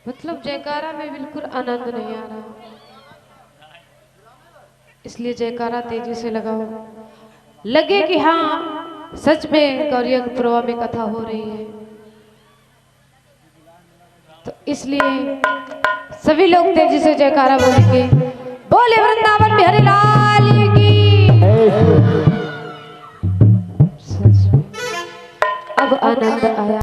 मतलब जयकारा में बिल्कुल आनंद नहीं आ रहा, इसलिए जयकारा तेजी से लगाओ, लगे कि हाँ सच में गौरी प्रभा में कथा हो रही है। तो इसलिए सभी लोग तेजी से जयकारा बोलेंगे, बोले वृंदावन बिहारी लाल की। अब आनंद आया।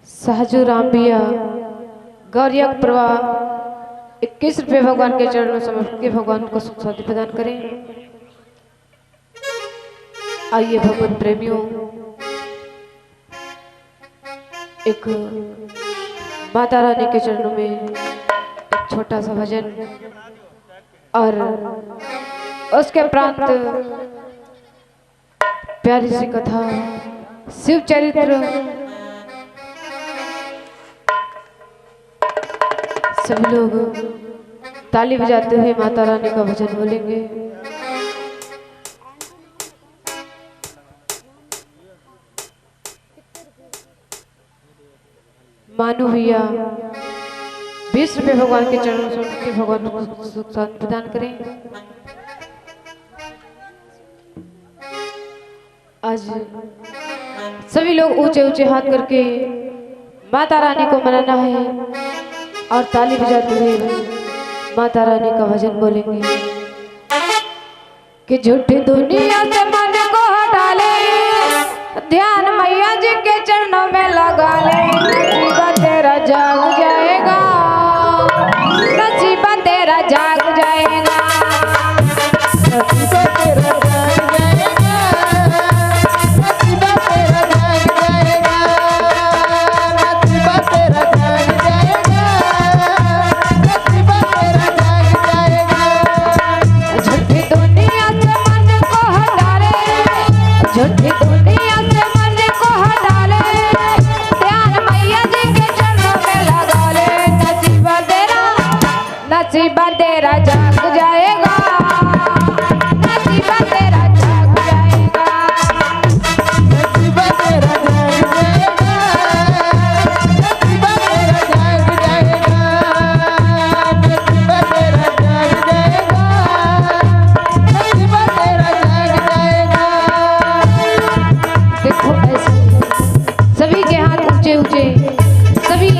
सहजू राम बिया गौरी प्रभा 21 रुपये भगवान के चरणों में समर्पित के भगवान को सुख शांति प्रदान करें। आइए भगवान प्रेमियों, एक माता रानी के चरणों में एक छोटा सा भजन और उसके उपरांत प्यारी सी कथा शिव चरित्र सभी लोग ताली बजाते हुए माता रानी का भजन बोलेंगे। मानो भैया 20 रुपये भगवान के चरणों से भगवान को सुख शांति प्रदान करें। आज सभी लोग ऊंचे ऊंचे हाथ करके माता रानी को मनाना है और ताली बजाते हुए माता रानी का भजन बोलेंगे कि झूठी दुनिया से मन को हटा ले, ध्यान मैया जी के चरणों में लगा ले, नसीबा तेरा जाग जाएगा, नसीबा तेरा जाग जाएगा, नसीबा तेरा जाग जाएगा, नसीबा तेरा जाग जाएगा, नसीबा तेरा जाग जाएगा, नसीबा तेरा जाग जाएगा। झूठी दुनिया से मन को हटा ले, झूठी दुनिया से मन को हटा ले, ध्यान मैया जी के चरणों में लगा ले, नसीबा तेरा जाग जाएगा, नसीबा तेरा जाग जाएगा, नसीबा तेरा जाग जाएगा, नसीबा तेरा जाग जाएगा, नसीबा तेरा जाग जाएगा, नसीबा तेरा जाग जाएगा। देखो ऐसे सभी के हाथ ऊंचे ऊंचे, सभी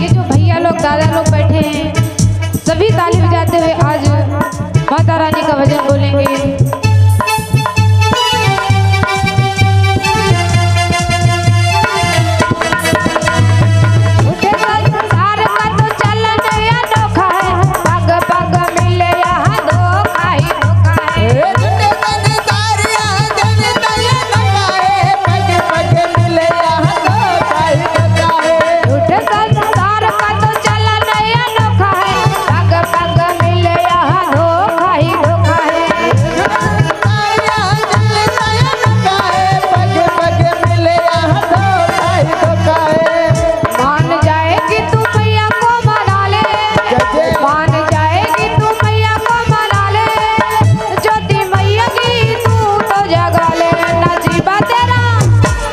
ये जो भैया लोग दादा लोग बैठे हैं सभी ताली बजाते हुए आज माता रानी का भजन बोलेंगे।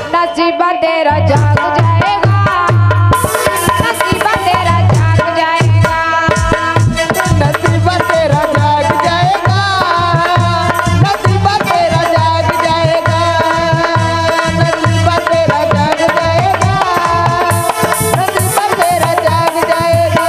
नसीबा तेरा जाग जाएगा, नसीबा तेरा जाग जाएगा, नसीबा तेरा जाग जाएगा, नसीबा तेरा जाग जाएगा, नसीबा तेरा जाग जाएगा, नसीबा तेरा जाग जाएगा।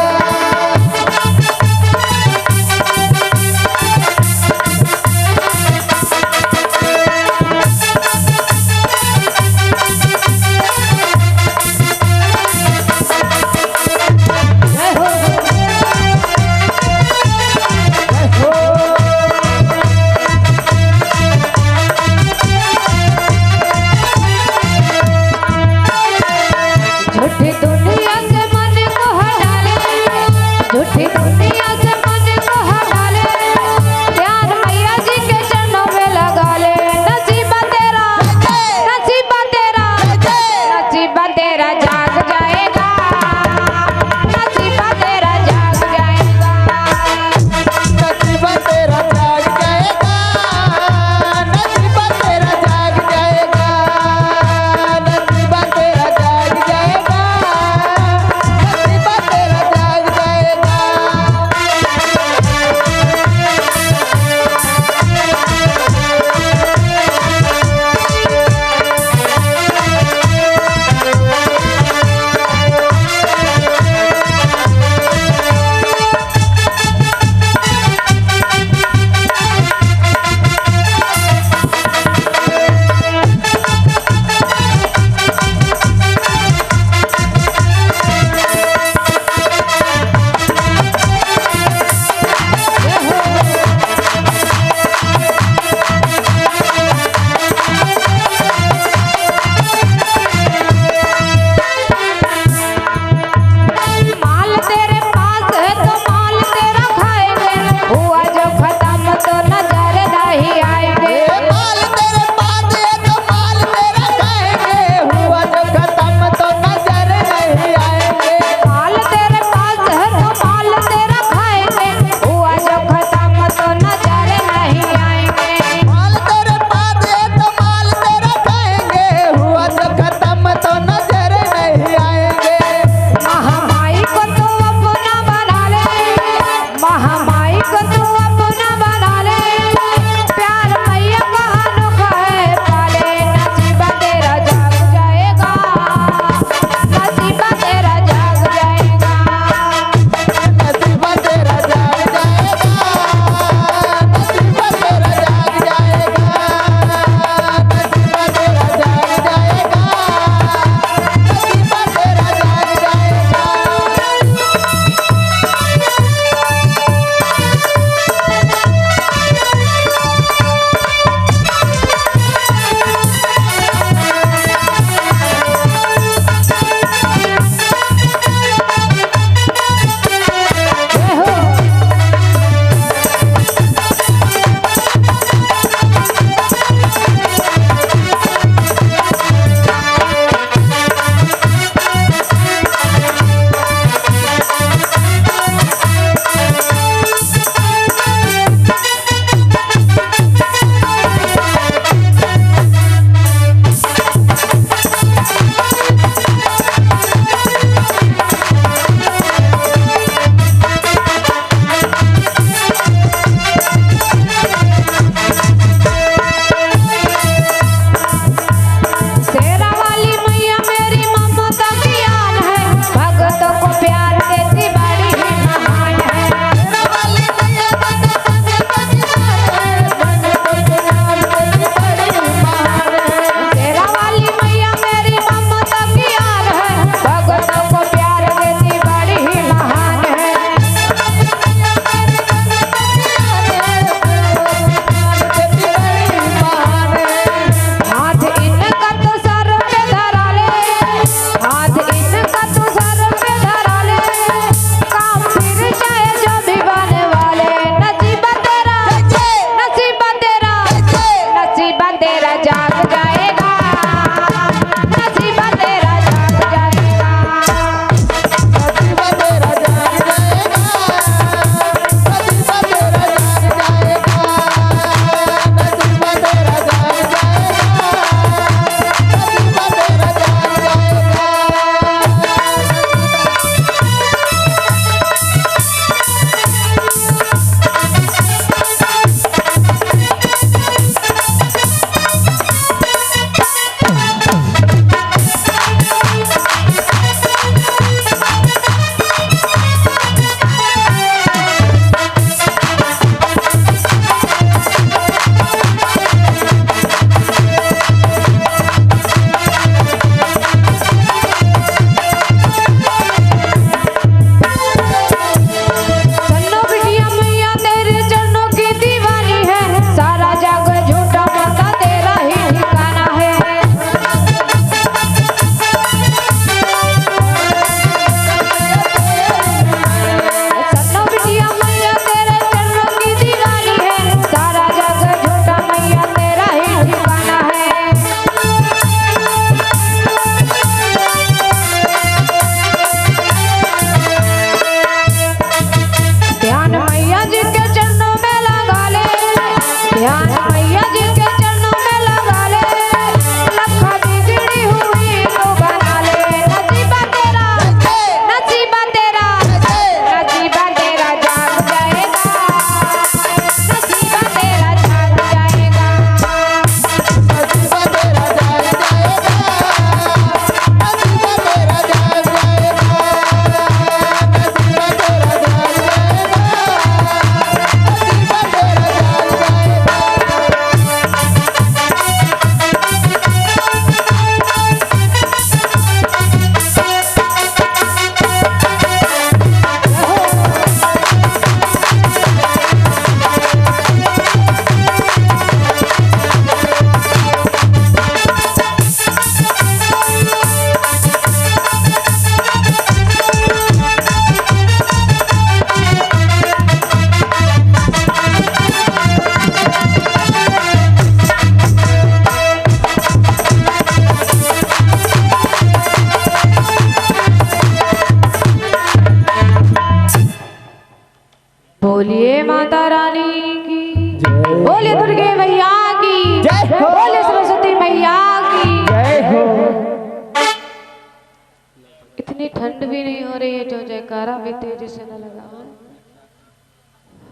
ठंड भी नहीं हो रही है जो जयकारा भी तेजी से न लगा।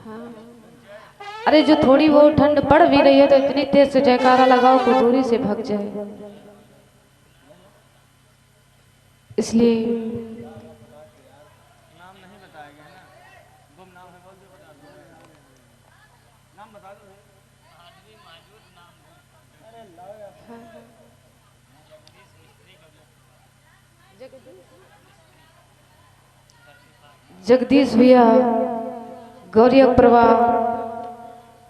हाँ अरे जो थोड़ी बहुत ठंड पड़ भी रही है तो इतनी तेज से जयकारा लगाओ को दूरी से भग जाए। इसलिए नाम नहीं बताया गया ना, गुम नाम है, बोल दो, बता दो नाम, बता दो आदमी मौजूद नाम। अरे लाओ यार, जगदीश भैया गौरी प्रवाह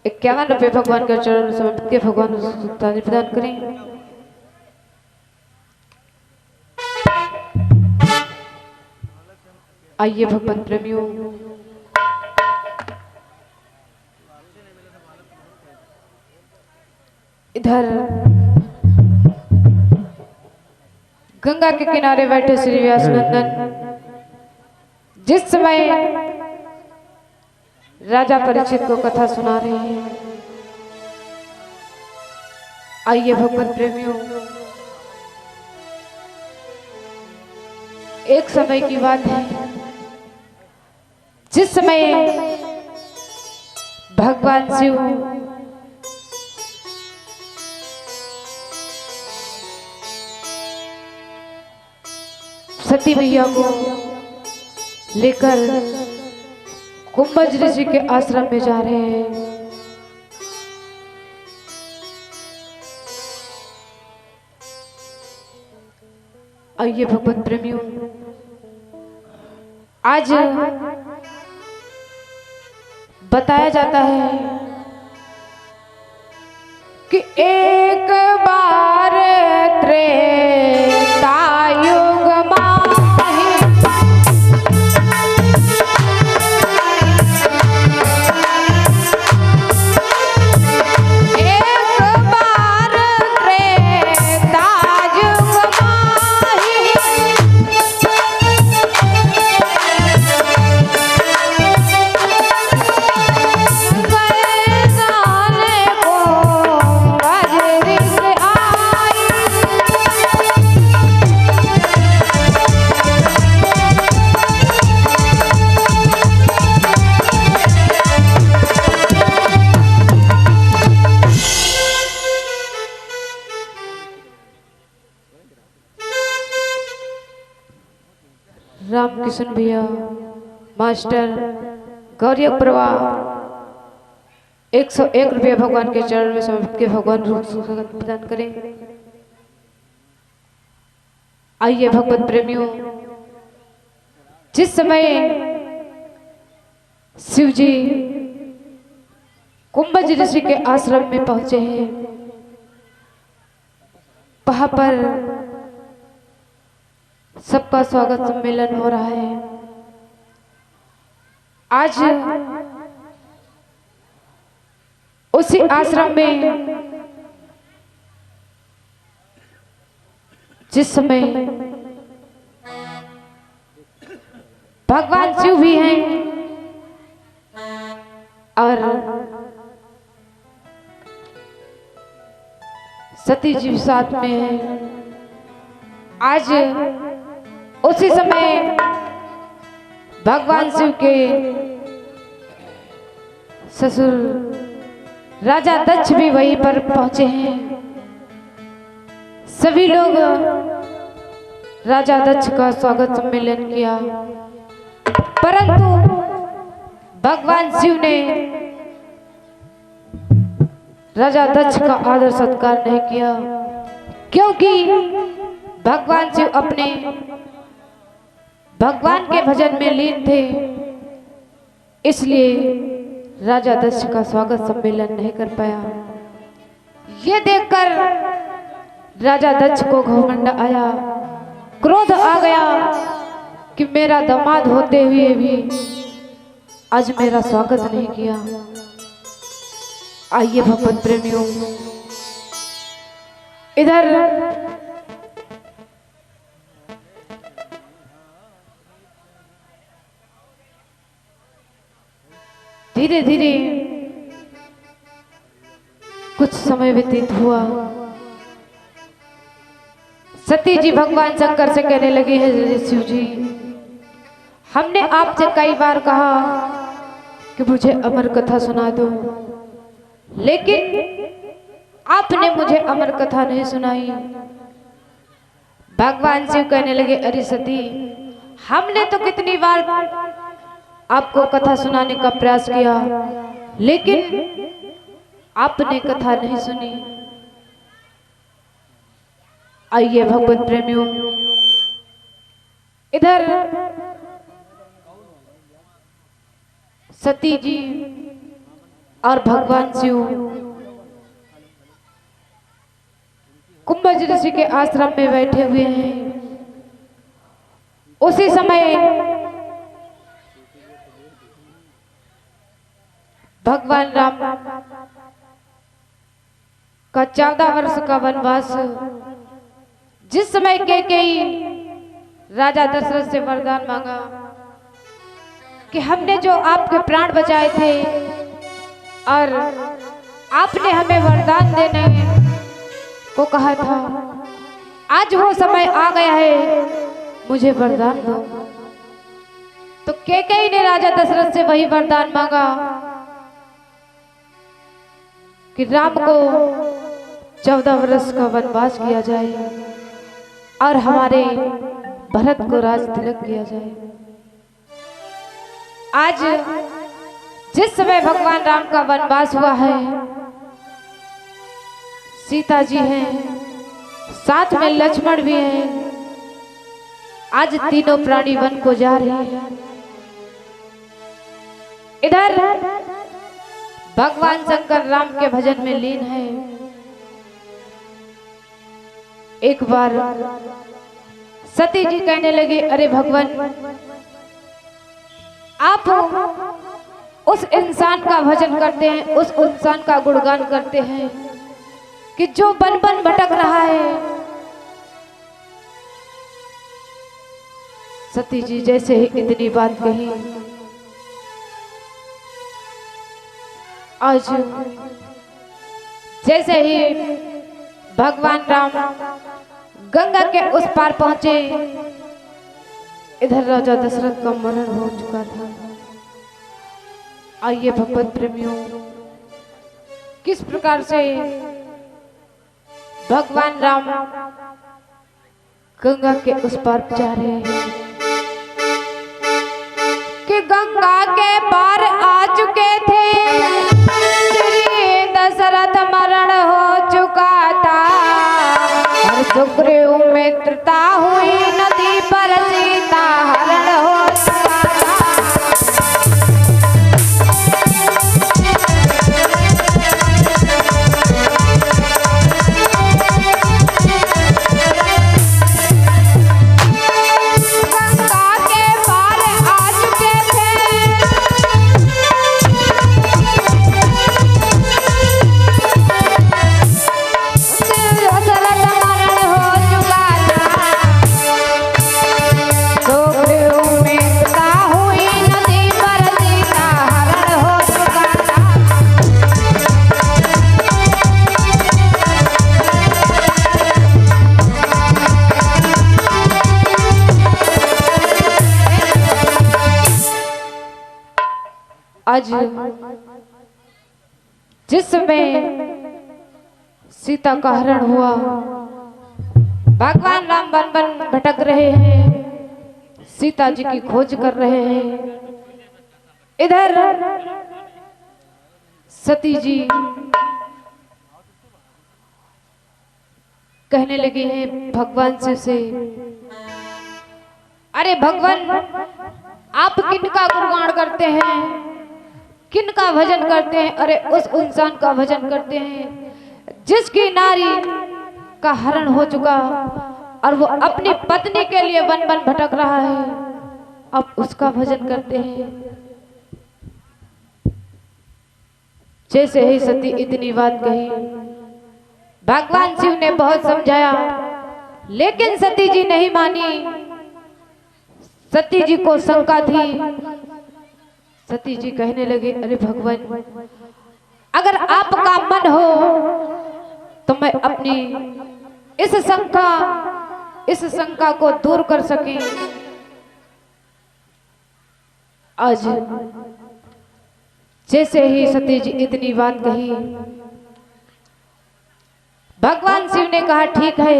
51 रुपये भगवान के चरण में समर्पित के भगवान ताली प्रदान करें। आइए भगवान प्रेमियों, इधर गंगा के किनारे बैठे श्री व्यास नंदन जिस समय राजा परीक्षित को कथा सुना रहे हैं। आइए भगवान प्रेमियों, एक समय की बात है जिस समय भगवान शिव सती मैया को लेकर कुंभज ऋषि के आश्रम में जा रहे हैं। आइए भगवान प्रेमियों, आज बताया जाता है कि एक बार त्रेता युग माही एक बार त्रेता युग माही गए जाने को बजरी से आई। रामकिशन भैया मास्टर गौरी प्रवाह 101 रुपये भगवान के चरण में समर्पित के भगवान रूप प्रदान करें। आइए भगवत प्रेमियों, जिस समय शिव जी कुंभज ऋषि के आश्रम में पहुंचे हैं, वहां पर सबका स्वागत सम्मेलन हो रहा है। आज उसी आश्रम में जिस समय भगवान शिव भी हैं और सती जी भी साथ में है, आज उसी समय भगवान शिव के ससुर राजा दक्ष भी वहीं पर पहुंचे हैं। सभी लोग राजा दक्ष का स्वागत सम्मेलन किया, परंतु भगवान शिव ने राजा दक्ष का आदर सत्कार नहीं किया, क्योंकि भगवान शिव अपने भगवान के भजन में लीन थे। इसलिए राजा दक्ष का स्वागत सम्मेलन नहीं कर पाया। ये देखकर राजा दक्ष को घमंड आया, क्रोध आ गया कि मेरा दामाद होते हुए भी आज मेरा स्वागत नहीं किया। आइए भगवत प्रेमियों, इधर धीरे धीरे कुछ समय व्यतीत हुआ। सती सती जी भगवान शंकर से कहने लगी है, शिव जी हमने आपसे कई बार कहा कि मुझे अमर कथा सुना दो, लेकिन आपने मुझे अमर कथा नहीं सुनाई। भगवान शिव कहने लगे, अरे सती हमने तो कितनी बार आपको कथा सुनाने का प्रयास किया, लेकिन आपने कथा नहीं सुनी। आइए भगवत प्रेमियों, इधर सती जी और भगवान शिव कुंभज ऋषि के आश्रम में बैठे हुए हैं। उसी समय भगवान राम का 14 वर्ष का वनवास, जिस समय कैकेयी राजा दशरथ से वरदान मांगा कि हमने जो आपके प्राण बचाए थे और आपने हमें वरदान देने को कहा था, आज वो समय आ गया है, मुझे वरदान दो। तो कैकेयी ने राजा दशरथ से वही वरदान मांगा कि राम को 14 वर्ष का वनवास किया जाए और हमारे भरत को राज तिलक किया जाए। आज जिस समय भगवान राम का वनवास हुआ है, सीता जी हैं, साथ में लक्ष्मण भी हैं, आज तीनों प्राणी वन को जा रहे हैं। इधर भगवान शंकर राम के भजन में लीन है। एक बार सती जी कहने लगे, अरे भगवान आप उस इंसान का भजन करते हैं, उस इंसान का गुणगान करते हैं कि जो बन बन भटक रहा है। सती जी जैसे ही इतनी बात कही, आज जैसे ही भगवान राम गंगा के उस पार पहुंचे, इधर राजा दशरथ का मरण हो चुका था। आइए भगवत प्रेमियों, किस प्रकार से भगवान राम गंगा के उस पार जा रहे हैं कि गंगा के पार आ चुके थे, श्री दशरथ मरण हो चुका था और सुग्रीव मित्रता हुई, नदी पर सीता हरण हो चुका था। गंगा के पार आ चुके थे, दशरथ मरण हो चुका था, सुग्रीव मित्रता हुई, नदी पर सीता हरण हो चुका था। आज जिस समय सीता का हरण हुआ, भगवान राम वन वन भटक रहे हैं, सीता जी की खोज कर रहे हैं। इधर सती जी कहने लगे हैं भगवान शिव से, अरे भगवान आप किनका गुणगान करते हैं, किनका भजन करते हैं? अरे उस इंसान का भजन करते हैं जिसकी नारी का हरण हो चुका और वो अपनी पत्नी के लिए वन वन भटक रहा है, अब उसका भजन करते हैं। जैसे ही सती इतनी बात कही, भगवान शिव ने बहुत समझाया, लेकिन सती जी नहीं मानी। सती जी को शंका थी। सती जी कहने लगे, अरे भगवान अगर आपका मन हो तो मैं अपनी इस शंका इस शंका को दूर कर सकें। आज जैसे ही सती जी इतनी बात कही, भगवान शिव ने कहा ठीक है,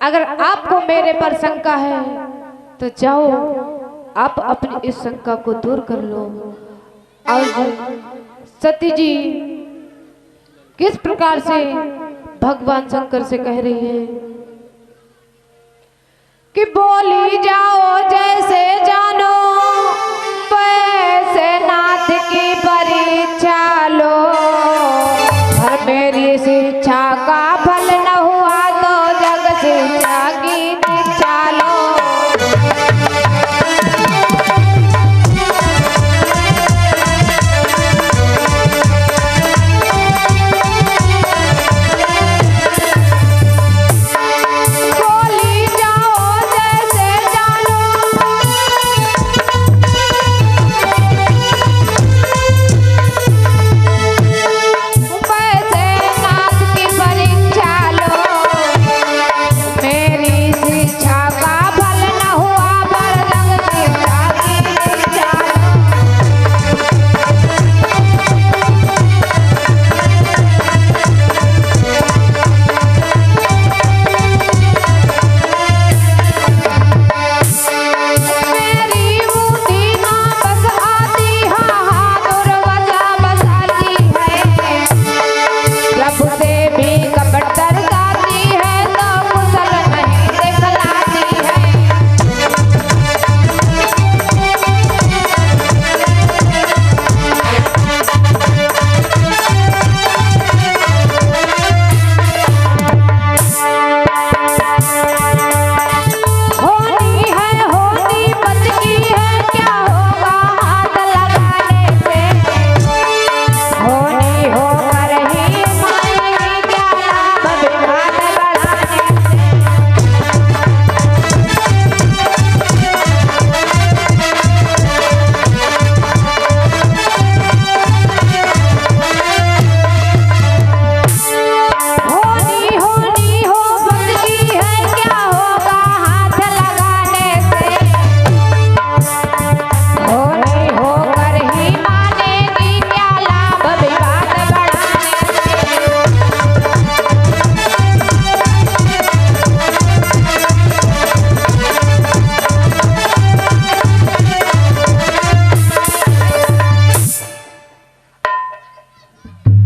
अगर आपको मेरे पर शंका है तो जाओ आप अपनी इस शंका को दूर कर लो। और सती जी किस प्रकार से भगवान शंकर से कह रही है कि बोली जाओ जैसे जानो वैसे नाथ की परीक्षा लो, पर मेरी शिक्षा का फल न हुआ तो जग शिक्षा की दीक्षा लो।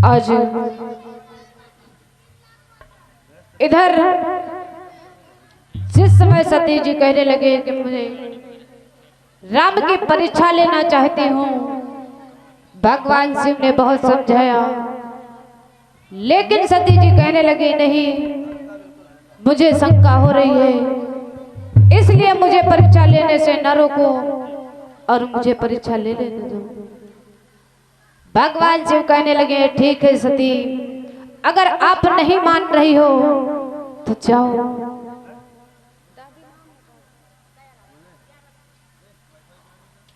आज इधर जिस समय सती जी कहने लगे कि मुझे राम की परीक्षा लेना चाहती हूँ, भगवान शिव ने बहुत समझाया, लेकिन सती जी कहने लगी नहीं, मुझे शंका हो रही है, इसलिए मुझे परीक्षा लेने से न रोको और मुझे परीक्षा ले लेने दो। भगवान शिव कहने लगे ठीक है सती, अगर आप नहीं मान रही हो तो जाओ।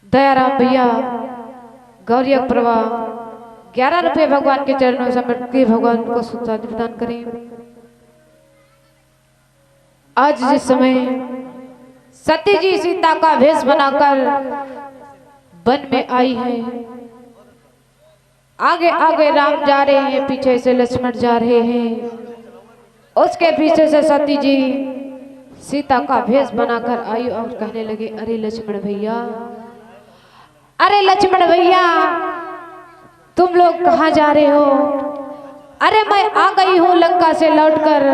दयाराम भैया गौरी प्रवाह 11 रुपये भगवान के चरणों से के भगवान को सुख शांति प्रदान करें। आज जिस समय सती जी सीता का भेष बनाकर वन में आई है, आगे आगे राम जा रहे हैं, पीछे से लक्ष्मण जा रहे हैं, उसके पीछे से सती जी सीता का भेष बनाकर आई और कहने लगे अरे लक्ष्मण भैया, अरे लक्ष्मण भैया तुम लोग कहाँ जा रहे हो? अरे मैं आ गई हूँ लंका से लौटकर।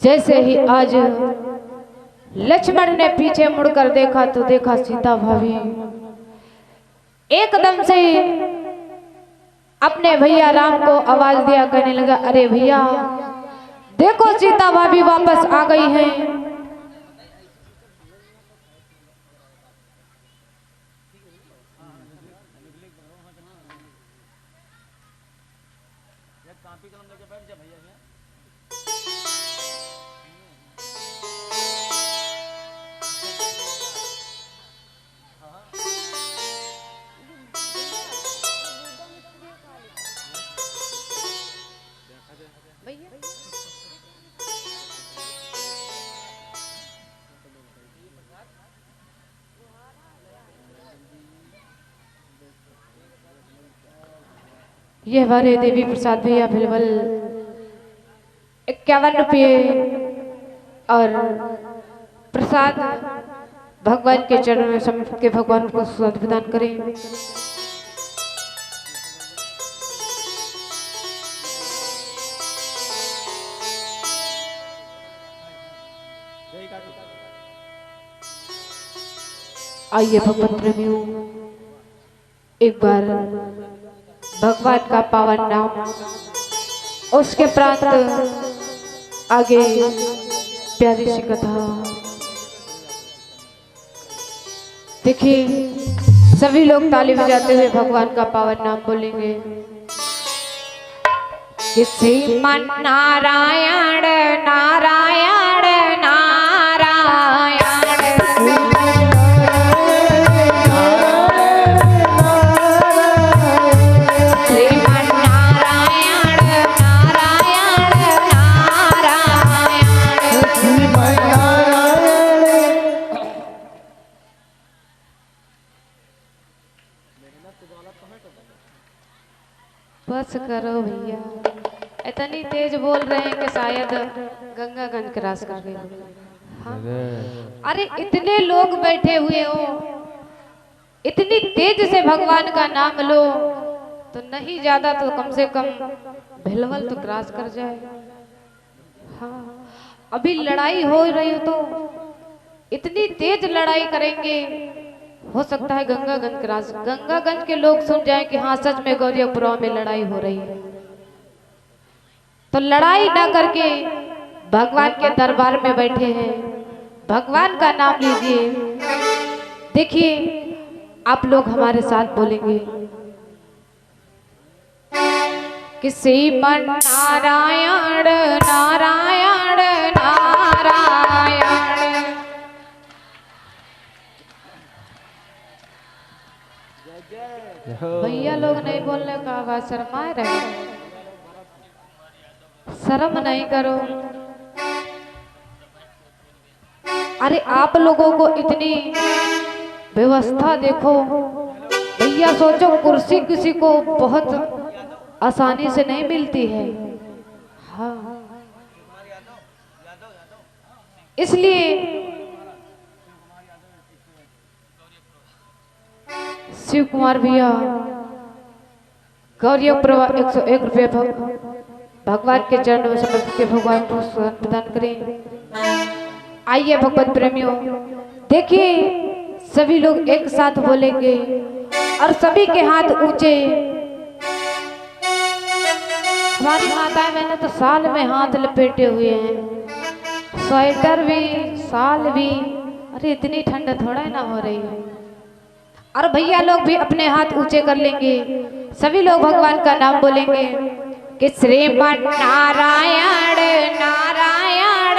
जैसे ही आज लक्ष्मण ने पीछे मुड़कर देखा तो देखा सीता भाभी एकदम से अपने भैया राम को आवाज दिया, कहने लगा अरे भैया देखो सीता भाभी वापस आ गई हैं। कॉपी कलम लेके बैठ जा भैया से। ये हमारे देवी प्रसाद भैया अवेलेबल 51 रुपये और प्रसाद भगवान के चरणों में समर्पित के भगवान को स्वाद प्रदान करें। आइए भगवान प्रेमियों, एक बार भगवान का पावन नाम उसके प्रांत आगे प्यारी सी कथा। देखिए सभी लोग ताली बजाते हुए भगवान का पावन नाम बोलेंगे कि श्रीमन नारायण नारायण नारायण बस करो भैया, इतनी तेज बोल रहे हैं कि शायद गंगागंज क्रॉस कर गए। हाँ? अरे इतने लोग बैठे हुए हो, इतनी तेज से भगवान का नाम लो तो नहीं ज्यादा तो कम से कम भिलवल तो क्रॉस कर जाए। हाँ अभी लड़ाई हो रही हो तो इतनी तेज लड़ाई करेंगे, हो सकता है गंगागंज क्रॉस, गंगागंज के लोग सुन जाएं कि हाँ सच में गौरियापुरा में लड़ाई हो रही है। तो लड़ाई ना करके भगवान के दरबार में बैठे हैं, भगवान का नाम लीजिए। देखिए आप लोग हमारे साथ बोलेंगे कि श्रीमन नारायण नारायण नारायण। भैया लोग नहीं बोलने का आवाज शर्माए रहे, शर्म नहीं करो। अरे आप लोगों को इतनी व्यवस्था देखो भैया, सोचो कुर्सी किसी को बहुत आसानी से नहीं मिलती है। हाँ इसलिए शिव कुमार भैया गौरियापुरा 101 रुपये भगवान के चरणों में समर्पित के भगवान को प्रदान करें। आइए भगवत प्रेमियों, देखिए सभी लोग एक साथ बोलेंगे और सभी के हाथ ऊंचे। हमारी माताएं मैंने तो साल में हाथ लपेटे हुए हैं, स्वेटर भी साल भी। अरे इतनी ठंड थोड़ा ना हो रही है। और भैया लोग भी अपने हाथ ऊंचे कर लेंगे, सभी लोग भगवान का नाम बोलेंगे कि श्रीमन नारायण नारायण